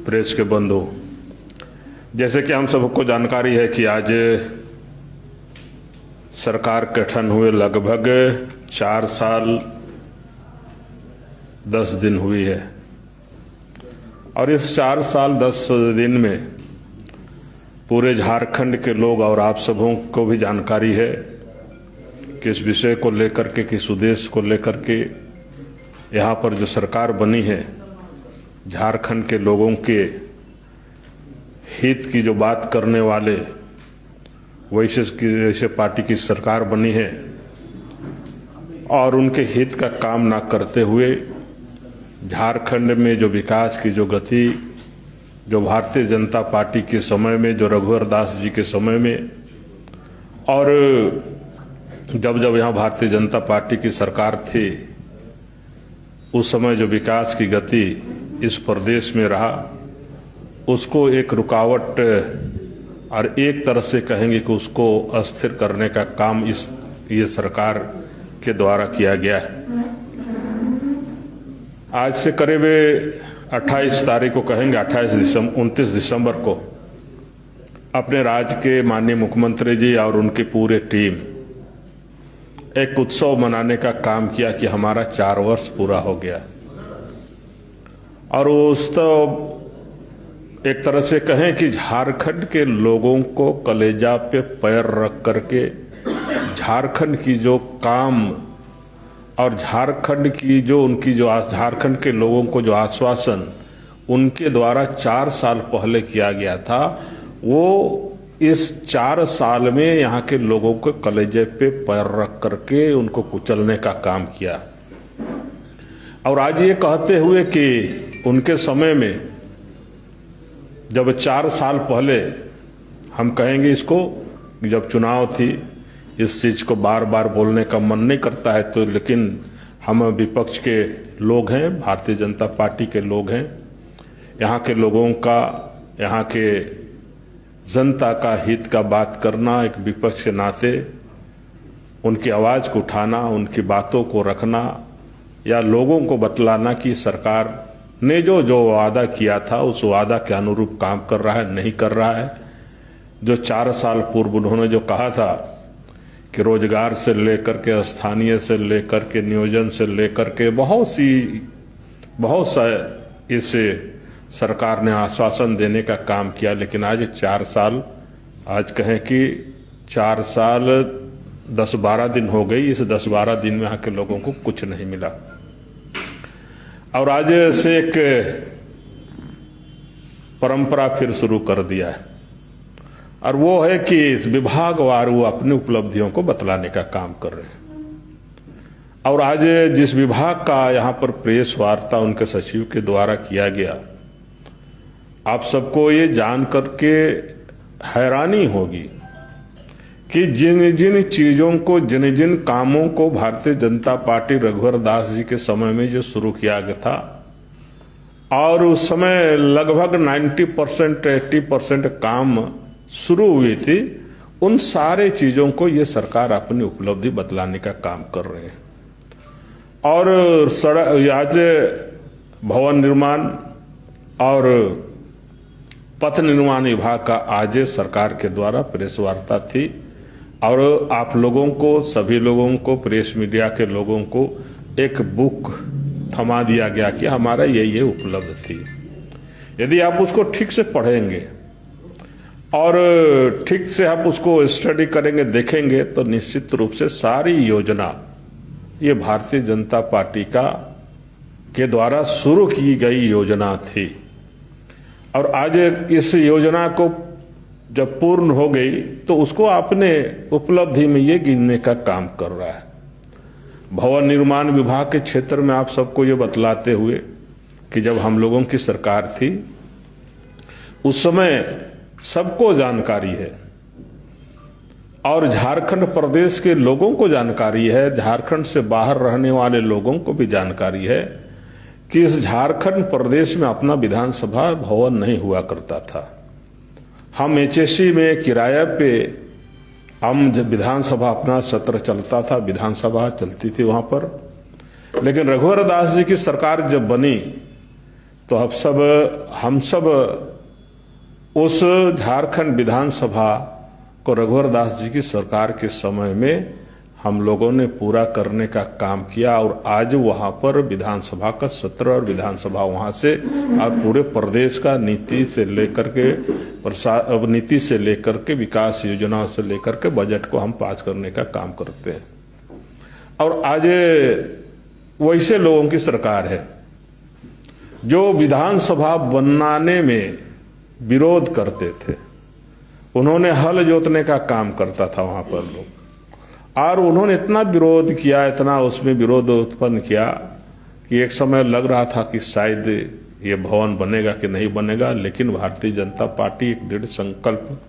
Press के बंधु, जैसे कि हम सबको जानकारी है कि आज सरकार गठन हुए लगभग 4 साल 10 दिन हुई है और इस 4 साल 10 दिन में पूरे झारखंड के लोग और आप सबों को भी जानकारी है कि इस विषय को लेकर के, किस उद्देश्य को लेकर के यहाँ पर जो सरकार बनी है, झारखंड के लोगों के हित की जो बात करने वाले वैसे पार्टी की सरकार बनी है और उनके हित का काम ना करते हुए झारखंड में जो विकास की जो गति जो भारतीय जनता पार्टी के समय में, जो रघुवर दास जी के समय में और जब यहाँ भारतीय जनता पार्टी की सरकार थी, उस समय जो विकास की गति इस प्रदेश में रहा, उसको एक रुकावट और एक तरह से कहेंगे कि उसको अस्थिर करने का काम ये सरकार के द्वारा किया गया है। आज से करीब 28 तारीख को कहेंगे 29 दिसंबर को अपने राज्य के माननीय मुख्यमंत्री जी और उनकी पूरे टीम एक उत्सव मनाने का काम किया कि हमारा 4 वर्ष पूरा हो गया और उस तो एक तरह से कहें कि झारखंड के लोगों को कलेजा पे पैर रख करके झारखंड की जो काम और झारखंड की जो उनकी जो झारखंड के लोगों को जो आश्वासन उनके द्वारा 4 साल पहले किया गया था, वो इस 4 साल में यहाँ के लोगों को कलेजे पे पैर रख करके उनको कुचलने का काम किया। और आज ये कहते हुए कि उनके समय में जब 4 साल पहले हम कहेंगे इसको, जब चुनाव थी, इस चीज को बार बार बोलने का मन नहीं करता है तो, लेकिन हम विपक्ष के लोग हैं, भारतीय जनता पार्टी के लोग हैं, यहाँ के लोगों का, यहाँ के जनता का हित का बात करना, एक विपक्ष के नाते उनकी आवाज को उठाना, उनकी बातों को रखना या लोगों को बतलाना कि सरकार ने जो वादा किया था उस वादा के अनुरूप काम कर रहा है, नहीं कर रहा है। जो 4 साल पूर्व उन्होंने जो कहा था कि रोजगार से लेकर के, स्थानीय से लेकर के, नियोजन से लेकर के बहुत सा इसे सरकार ने आश्वासन देने का काम किया, लेकिन आज 4 साल, आज कहें कि 4 साल 10-12 दिन हो गई। इस 10-12 दिन में यहाँ के लोगों को कुछ नहीं मिला और आज से एक परंपरा फिर शुरू कर दिया है और वो है कि इस विभागवार वो अपनी उपलब्धियों को बतलाने का काम कर रहे हैं। और आज जिस विभाग का यहाँ पर प्रेस वार्ता उनके सचिव के द्वारा किया गया, आप सबको ये जान करके हैरानी होगी कि जिन जिन चीजों को, जिन जिन कामों को भारतीय जनता पार्टी रघुवर दास जी के समय में जो शुरू किया गया था और उस समय लगभग 90% 80% काम शुरू हुई थी, उन सारे चीजों को ये सरकार अपनी उपलब्धि बतलाने का काम कर रहे हैं। और सड़क, आज भवन निर्माण और पथ निर्माण विभाग का आज सरकार के द्वारा प्रेस वार्ता थी और आप लोगों को, सभी लोगों को, प्रेस मीडिया के लोगों को एक बुक थमा दिया गया कि हमारा ये उपलब्ध थी। यदि आप उसको ठीक से पढ़ेंगे और ठीक से आप उसको स्टडी करेंगे, देखेंगे, तो निश्चित रूप से सारी योजना ये भारतीय जनता पार्टी के द्वारा शुरू की गई योजना थी और आज इस योजना को जब पूर्ण हो गई तो उसको अपने उपलब्धि में ये गिनने का काम कर रहा है। भवन निर्माण विभाग के क्षेत्र में आप सबको ये बतलाते हुए कि जब हम लोगों की सरकार थी उस समय सबको जानकारी है और झारखंड प्रदेश के लोगों को जानकारी है, झारखंड से बाहर रहने वाले लोगों को भी जानकारी है कि इस झारखंड प्रदेश में अपना विधानसभा भवन नहीं हुआ करता था। हम एचएससी में किराए पे हम जब विधानसभा अपना सत्र चलता था, विधानसभा चलती थी वहां पर, लेकिन रघुवर दास जी की सरकार जब बनी तो हम सब उस झारखंड विधानसभा को रघुवर दास जी की सरकार के समय में हम लोगों ने पूरा करने का काम किया और आज वहां पर विधानसभा का सत्र और विधानसभा वहां से और पूरे प्रदेश का नीति से लेकर के विकास योजनाओं से लेकर के बजट को हम पास करने का काम करते हैं। और आज वैसे लोगों की सरकार है जो विधानसभा बनाने में विरोध करते थे। उन्होंने हल जोतने का काम करता था वहां पर लोग, और उन्होंने इतना विरोध किया, इतना उसमें विरोध उत्पन्न किया कि एक समय लग रहा था कि शायद ये भवन बनेगा कि नहीं बनेगा। लेकिन भारतीय जनता पार्टी एक दृढ़ संकल्प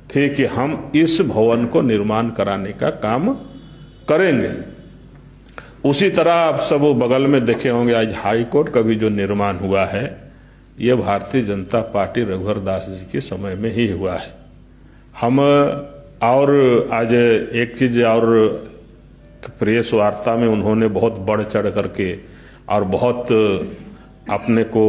थे कि हम इस भवन को निर्माण कराने का काम करेंगे। उसी तरह आप सब बगल में देखे होंगे आज हाई कोर्ट का भी जो निर्माण हुआ है, ये भारतीय जनता पार्टी रघुवर दास जी के समय में ही हुआ है। हम और आज एक चीज और प्रेस वार्ता में उन्होंने बहुत बढ़ चढ़ करके और बहुत अपने को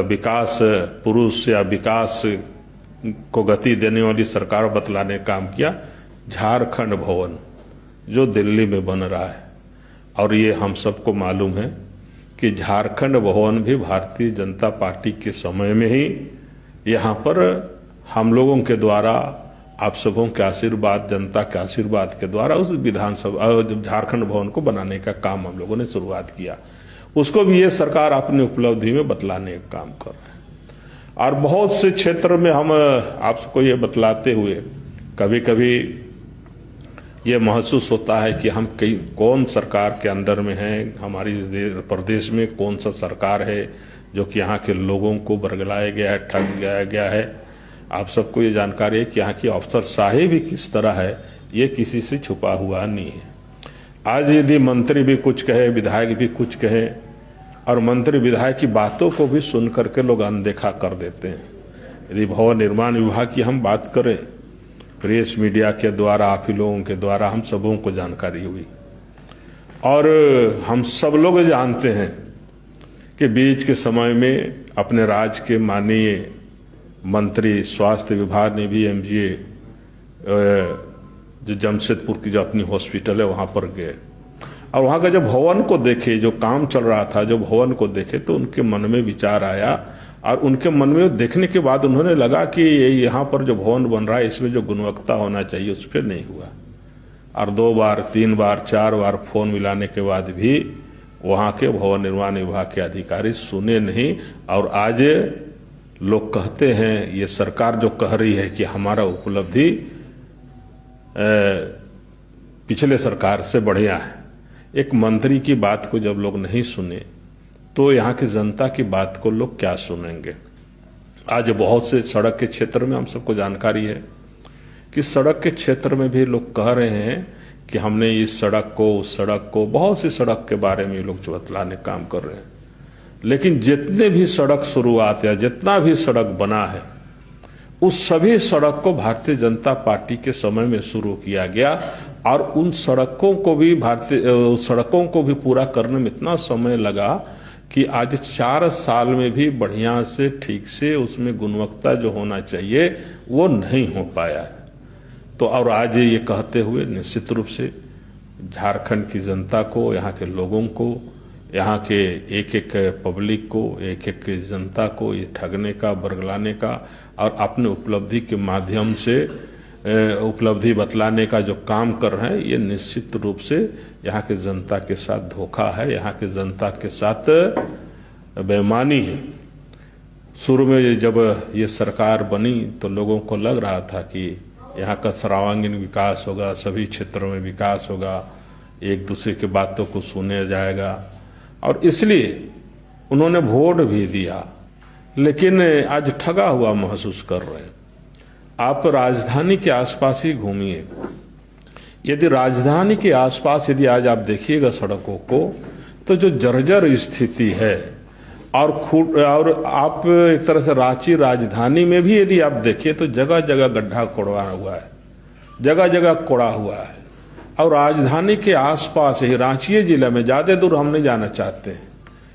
विकास पुरुष या विकास को गति देने वाली सरकार बतलाने काम किया। झारखंड भवन जो दिल्ली में बन रहा है, और ये हम सबको मालूम है कि झारखंड भवन भी भारतीय जनता पार्टी के समय में ही यहाँ पर हम लोगों के द्वारा, आप सबों के आशीर्वाद, जनता के आशीर्वाद के द्वारा उस विधानसभा झारखंड भवन को बनाने का काम हम लोगों ने शुरुआत किया। उसको भी ये सरकार अपनी उपलब्धि में बतलाने का काम कर रहे हैं। और बहुत से क्षेत्र में हम आप सबको ये बतलाते हुए कभी कभी ये महसूस होता है कि हम कौन सरकार के अंडर में हैं, हमारी इस प्रदेश में कौन सा सरकार है जो कि यहाँ के लोगों को बरगलाया गया है, ठग गया है। आप सबको ये जानकारी है कि यहाँ की अफसरशाही भी किस तरह है, ये किसी से छुपा हुआ नहीं है। आज यदि मंत्री भी कुछ कहे, विधायक भी कुछ कहे, और मंत्री विधायक की बातों को भी सुन करके लोग अनदेखा कर देते हैं। यदि भवन निर्माण विभाग की हम बात करें, प्रेस मीडिया के द्वारा, आप ही लोगों के द्वारा हम सबों को जानकारी हुई, और हम सब लोग जानते हैं कि बीच के समय में अपने राज्य के माननीय मंत्री स्वास्थ्य विभाग ने भी MGA जो जमशेदपुर की जो अपनी हॉस्पिटल है वहां पर गए, और वहां का जब भवन को देखे, जो काम चल रहा था, जो भवन को देखे, तो उनके मन में विचार आया, और उनके मन में देखने के बाद उन्होंने लगा कि यहाँ पर जो भवन बन रहा है इसमें जो गुणवत्ता होना चाहिए उस पर नहीं हुआ। और 2 बार 3 बार 4 बार फोन मिलाने के बाद भी वहाँ के भवन निर्माण विभाग के अधिकारी सुने नहीं। और आज लोग कहते हैं, ये सरकार जो कह रही है कि हमारा उपलब्धि पिछले सरकार से बढ़िया है। एक मंत्री की बात को जब लोग नहीं सुने तो यहाँ की जनता की बात को लोग क्या सुनेंगे। आज बहुत से सड़क के क्षेत्र में हम सबको जानकारी है कि सड़क के क्षेत्र में भी लोग कह रहे हैं कि हमने इस सड़क को, उस सड़क को, बहुत सी सड़क के बारे में लोग बतलाने काम कर रहे हैं। लेकिन जितने भी सड़क शुरुआत या जितना भी सड़क बना है, उस सभी सड़क को भारतीय जनता पार्टी के समय में शुरू किया गया, और उन सड़कों को भी पूरा करने में इतना समय लगा कि आज 4 साल में भी बढ़िया से, ठीक से उसमें गुणवत्ता जो होना चाहिए वो नहीं हो पाया है। तो और आज ये कहते हुए निश्चित रूप से झारखंड की जनता को, यहाँ के लोगों को, यहाँ के एक एक पब्लिक को, एक एक जनता को ये ठगने का, बरगलाने का और अपने उपलब्धि के माध्यम से उपलब्धि बतलाने का जो काम कर रहे हैं, ये निश्चित रूप से यहाँ के जनता के साथ धोखा है, यहाँ के जनता के साथ बेईमानी है। शुरू में जब ये सरकार बनी तो लोगों को लग रहा था कि यहाँ का सर्वांगीण विकास होगा, सभी क्षेत्रों में विकास होगा, एक दूसरे की बातों को सुने जाएगा, और इसलिए उन्होंने वोट भी दिया। लेकिन आज ठगा हुआ महसूस कर रहे हैं। आप राजधानी के आसपास ही घूमिए, यदि राजधानी के आसपास यदि आज आप देखिएगा सड़कों को, तो जो जर्जर स्थिति है, और आप एक तरह से रांची राजधानी में भी यदि आप देखिए तो जगह जगह गड्ढा कोड़ा हुआ है, जगह जगह कोड़ा हुआ है। और राजधानी के आसपास ही रांची जिले में, ज़्यादा दूर हम नहीं जाना चाहते हैं,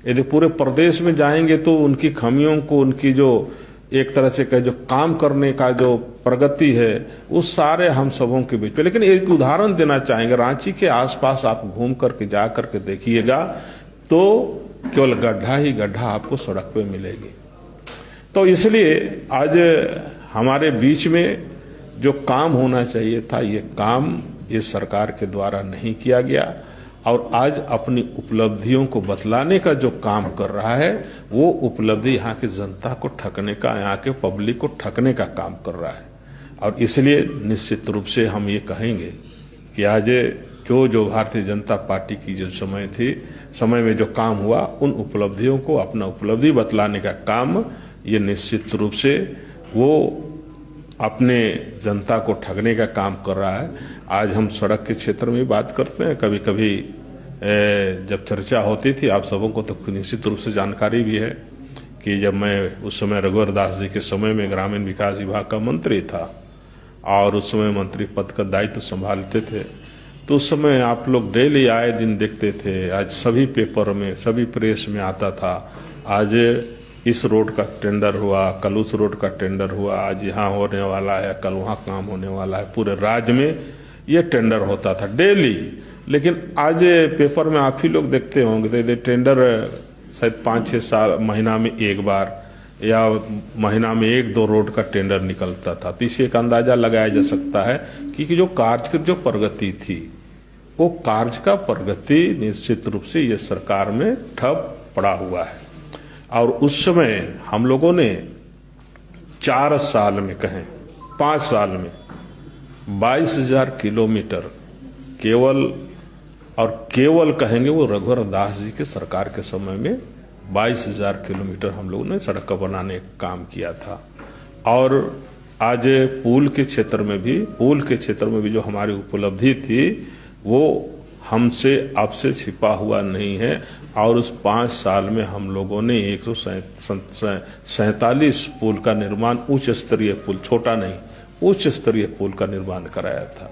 यदि पूरे प्रदेश में जाएंगे तो उनकी खामियों को, उनकी जो एक तरह से कहे जो काम करने का जो प्रगति है, उस सारे हम सबों के बीच पे। लेकिन एक उदाहरण देना चाहेंगे, रांची के आसपास आप घूम करके जा करके देखिएगा तो केवल गड्ढा ही गड्ढा आपको सड़क पे मिलेगी। तो इसलिए आज हमारे बीच में जो काम होना चाहिए था, ये काम इस सरकार के द्वारा नहीं किया गया, और आज अपनी उपलब्धियों को बतलाने का जो काम कर रहा है, वो उपलब्धि यहाँ की जनता को ठगने का, यहाँ के पब्लिक को ठगने का काम कर रहा है। और इसलिए निश्चित रूप से हम ये कहेंगे कि आज जो भारतीय जनता पार्टी की जो समय में जो काम हुआ, उन उपलब्धियों को, अपना उपलब्धि बतलाने का काम ये निश्चित रूप से वो अपने जनता को ठगने का काम कर रहा है। आज हम सड़क के क्षेत्र में बात करते हैं, कभी कभी जब चर्चा होती थी, आप सबों को तो निश्चित रूप से जानकारी भी है कि जब मैं उस समय रघुवर दास जी के समय में ग्रामीण विकास विभाग का मंत्री था और उस समय मंत्री पद का दायित्व संभालते थे, तो उस समय आप लोग डेली आए दिन देखते थे। आज सभी पेपर में, सभी प्रेस में आता था, आज इस रोड का टेंडर हुआ, कल उस रोड का टेंडर हुआ, आज यहाँ होने वाला है, कल वहाँ काम होने वाला है। पूरे राज्य में ये टेंडर होता था डेली। लेकिन आज पेपर में आप ही लोग देखते होंगे, टेंडर शायद 5-6 साल महीना में एक बार या महीना में 1-2 रोड का टेंडर निकलता था। तो इससे एक अंदाजा लगाया जा सकता है कि जो कार्य की जो प्रगति थी, वो कार्य का प्रगति निश्चित रूप से ये सरकार में ठप पड़ा हुआ है। और उस समय हम लोगों ने 4 साल में, कहें 5 साल में 22,000 किलोमीटर केवल कहेंगे वो रघुवर दास जी के सरकार के समय में 22,000 किलोमीटर हम लोगों ने सड़क का बनाने का काम किया था। और आज पुल के क्षेत्र में भी जो हमारी उपलब्धि थी, वो हमसे आपसे छिपा हुआ नहीं है। और उस 5 साल में हम लोगों ने 147 पुल का निर्माण, उच्च स्तरीय पुल, छोटा नहीं, उच्च स्तरीय पुल का निर्माण कराया था।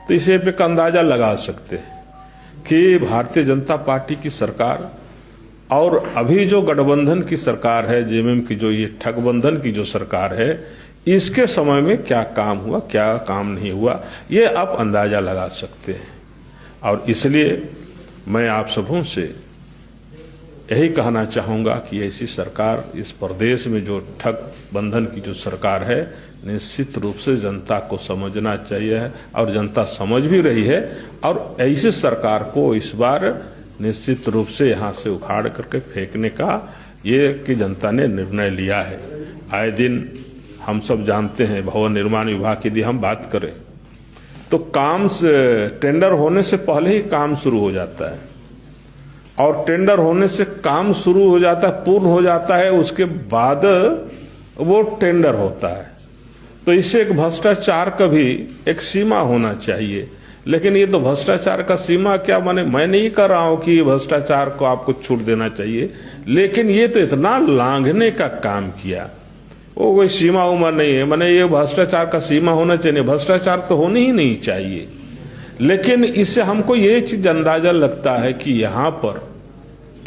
तो इसे पे का अंदाजा लगा सकते हैं कि भारतीय जनता पार्टी की सरकार और अभी जो गठबंधन की सरकार है, जेएमएम की जो ये ठगबंधन की जो सरकार है, इसके समय में क्या काम हुआ, क्या काम नहीं हुआ, ये आप अंदाजा लगा सकते हैं। और इसलिए मैं आप सबों से यही कहना चाहूँगा कि ऐसी सरकार इस प्रदेश में जो ठग बंधन की जो सरकार है, निश्चित रूप से जनता को समझना चाहिए, और जनता समझ भी रही है। और ऐसी सरकार को इस बार निश्चित रूप से यहाँ से उखाड़ करके फेंकने का ये कि जनता ने निर्णय लिया है। आए दिन हम सब जानते हैं, भवन निर्माण विभाग की यदि हम बात करें तो काम से टेंडर होने से पहले ही काम शुरू हो जाता है, और टेंडर होने से काम शुरू हो जाता है, पूर्ण हो जाता है, उसके बाद वो टेंडर होता है। तो इससे एक भ्रष्टाचार का भी एक सीमा होना चाहिए। लेकिन ये तो भ्रष्टाचार का सीमा क्या, माने मैं नहीं कर रहा हूं कि भ्रष्टाचार को आपको छूट देना चाहिए, लेकिन ये तो इतना लांघने का काम किया, वो कोई सीमा उम्र नहीं है। माने ये भ्रष्टाचार का सीमा होना चाहिए, भ्रष्टाचार तो होनी ही नहीं चाहिए। लेकिन इससे हमको ये चीज अंदाजा लगता है कि यहाँ पर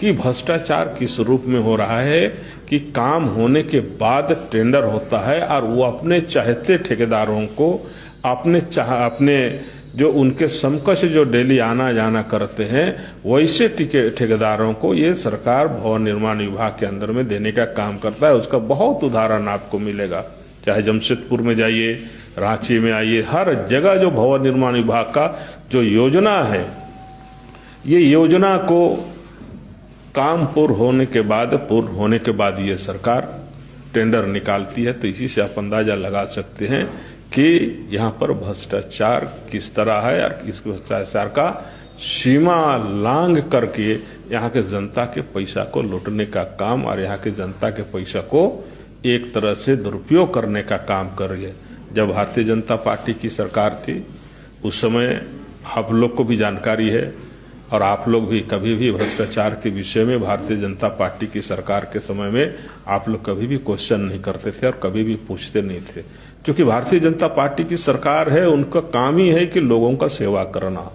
कि भ्रष्टाचार किस रूप में हो रहा है कि काम होने के बाद टेंडर होता है, और वो अपने चाहते ठेकेदारों को, अपने जो उनके समकक्ष जो डेली आना जाना करते हैं, वैसे ठेकेदारों को ये सरकार भवन निर्माण विभाग के अंदर में देने का काम करता है। उसका बहुत उदाहरण आपको मिलेगा, चाहे जमशेदपुर में जाइए, रांची में आइए, हर जगह जो भवन निर्माण विभाग का जो योजना है, ये योजना को काम पूर्ण होने के बाद ये सरकार टेंडर निकालती है। तो इसी से आप अंदाजा लगा सकते हैं कि यहाँ पर भ्रष्टाचार किस तरह है, और इस भ्रष्टाचार का सीमा लांघ करके यहाँ के जनता के पैसा को लूटने का काम, और यहाँ के जनता के पैसा को एक तरह से दुरुपयोग करने का काम कर रही है। जब भारतीय जनता पार्टी की सरकार थी, उस समय आप लोग को भी जानकारी है, और आप लोग भी कभी भी भ्रष्टाचार के विषय में भारतीय जनता पार्टी की सरकार के समय में आप लोग कभी भी क्वेश्चन नहीं करते थे और कभी भी पूछते नहीं थे, क्योंकि भारतीय जनता पार्टी की सरकार है, उनका काम ही है कि लोगों का सेवा करना।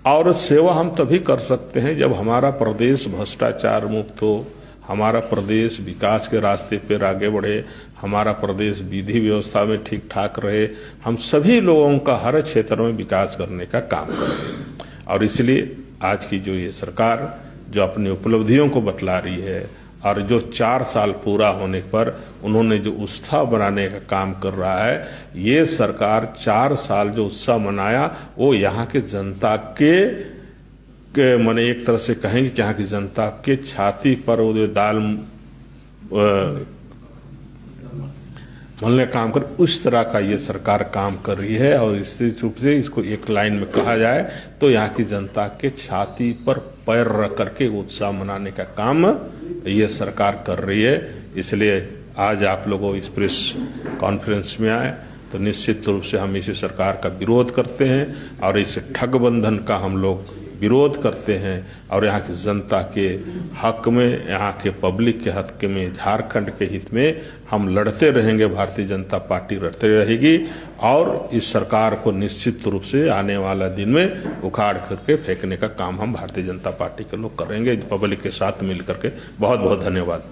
और सेवा हम तभी कर सकते हैं जब हमारा प्रदेश भ्रष्टाचार मुक्त हो, हमारा प्रदेश विकास के रास्ते पर आगे बढ़े, हमारा प्रदेश विधि व्यवस्था में ठीक ठाक रहे, हम सभी लोगों का हर क्षेत्र में विकास करने का काम करें। और इसलिए आज की जो ये सरकार जो अपनी उपलब्धियों को बतला रही है और जो 4 साल पूरा होने पर उन्होंने जो उत्साह बनाने का काम कर रहा है, ये सरकार 4 साल जो उत्साह मनाया वो यहाँ के जनता के मैंने एक तरह से कहेंगे कि यहाँ की जनता के छाती पर वो जो दाल मलने काम कर, उस तरह का ये सरकार काम कर रही है। और इस रूप से इसको एक लाइन में कहा जाए तो यहाँ की जनता के छाती पर पैर रख करके उत्साह मनाने का काम ये सरकार कर रही है। इसलिए आज आप लोगों इस प्रेस कॉन्फ्रेंस में आए तो निश्चित रूप से हम इसी सरकार का विरोध करते हैं और इस ठगबंधन का हम लोग विरोध करते हैं और यहाँ की जनता के हक में, यहाँ के पब्लिक के हक में, झारखंड के हित में हम लड़ते रहेंगे। भारतीय जनता पार्टी लड़ते रहेगी और इस सरकार को निश्चित रूप से आने वाला दिन में उखाड़ करके फेंकने का काम हम भारतीय जनता पार्टी के लोग करेंगे, पब्लिक के साथ मिल करके। बहुत बहुत धन्यवाद।